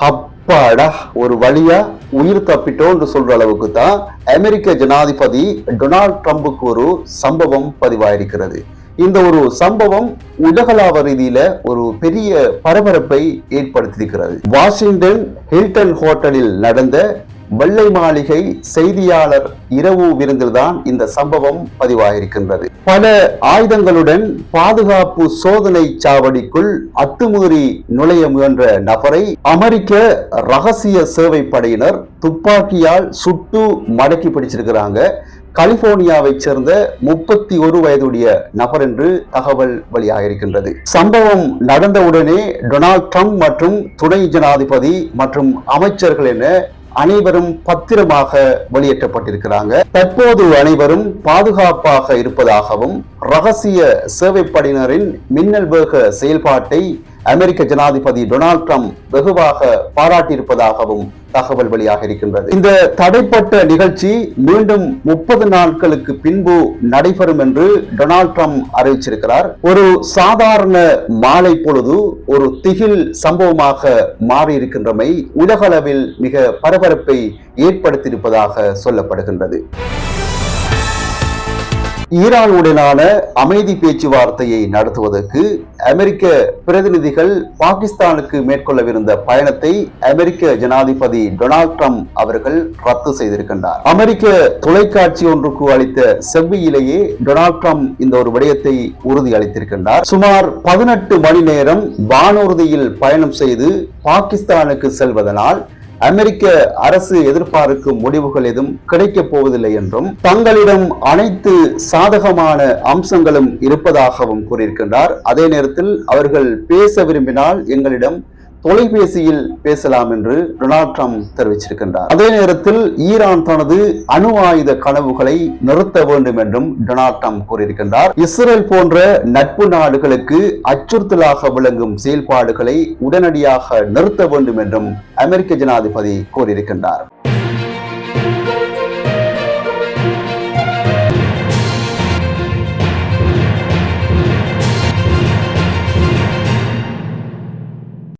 அப்பாடா, ஒரு வழியா உயிர் தப்பிட்டோம் சொல்ற அளவுக்கு தான் அமெரிக்க ஜனாதிபதி டொனால்ட் ட்ரம்புக்கு ஒரு சம்பவம் பதிவாயிருக்கிறது. இந்த ஒரு சம்பவம் உலகளாவ ரீதியில ஒரு பெரிய பரபரப்பை ஏற்படுத்தியிருக்கிறது. வாஷிங்டன் ஹில்டன் ஹோட்டலில் நடந்த வெள்ளை மாளிகை செய்தியாளர் இரவு விருந்தில் தான் இந்த சம்பவம் பதிவாகியிருக்கின்றது. பல ஆயுதங்களுடன் பாதுகாப்பு சோதனை சாவடிக்குள் அத்துமீறி நுழைய முயன்ற நபரை அமெரிக்க ரகசிய சேவை படையினர் துப்பாக்கியால் சுட்டு மடக்கி பிடிச்சிருக்கிறாங்க. கலிபோர்னியாவை சேர்ந்த 31 வயதுடைய நபர் என்று தகவல் வெளியாக இருக்கின்றது. சம்பவம் நடந்தவுடனே டொனால்ட் ட்ரம்ப் மற்றும் துணை ஜனாதிபதி மற்றும் அமைச்சர்கள் என அனைவரும் பத்திரமாக வெளியேற்றப்பட்டிருக்கிறாங்க. தற்போது அனைவரும் பாதுகாப்பாக இருப்பதாகவும் ரகசிய சேவைப்படையினரின் மின்னல் வேக செயல்பாட்டை அமெரிக்க ஜனாதிபதி டொனால்ட் ட்ரம்ப் வெகுவாக பாராட்டியிருப்பதாகவும் தகவல் வெளியாக இருக்கின்றது. இந்த தடைப்பட்ட நிகழ்ச்சி மீண்டும் 30 நாட்களுக்கு பின்பு நடைபெறும் என்று டொனால்ட் ட்ரம்ப் அறிவிச்சிருக்கிறார். ஒரு சாதாரண மாலை பொழுது ஒரு திகில் சம்பவமாக மாறியிருக்கின்றமை உலகளவில் மிக பரபரப்பை ஏற்படுத்தியிருப்பதாக சொல்லப்படுகின்றது. ஈரானுடனான அமைதி பேச்சுவார்த்தையை நடத்துவதற்கு அமெரிக்க பிரதிநிதிகள் பாகிஸ்தானுக்கு மேற்கொள்ளவிருந்த பயணத்தை அமெரிக்க ஜனாதிபதி டொனால்ட் ட்ரம்ப் அவர்கள் ரத்து செய்திருக்கின்றார். அமெரிக்க தொலைக்காட்சி ஒன்றுக்கு அளித்த செவ்வியிலேயே டொனால்ட் ட்ரம்ப் இந்த ஒரு விடயத்தை உறுதி அளித்திருக்கின்றார். சுமார் 18 மணி நேரம் வானூர்தியில் பயணம் செய்து பாகிஸ்தானுக்கு செல்வதனால் அமெரிக்க அரசு எதிர்பார்க்கும் முடிவுகள் எதுவும் கிடைக்கப் போவதில்லை என்றும் தங்களிடம் அனைத்து சாதகமான அம்சங்களும் இருப்பதாகவும் கூறியிருக்கின்றார். அதே நேரத்தில் அவர்கள் பேச விரும்பினால் எங்களிடம் தொலைபேசியில் பேசலாம் என்று டொனால்ட் ட்ரம்ப் தெரிவிச்சிருக்கின்றார். அதே நேரத்தில் ஈரான் தனது அணு ஆயுத கனவுகளை நிறுத்த வேண்டும் என்றும் டொனால்ட் ட்ரம்ப் கூறியிருக்கின்றார். இஸ்ரேல் போன்ற நட்பு நாடுகளுக்கு அச்சுறுத்தலாக விளங்கும் செயல்பாடுகளை உடனடியாக நிறுத்த வேண்டும் என்றும் அமெரிக்க ஜனாதிபதி கூறியிருக்கின்றார்.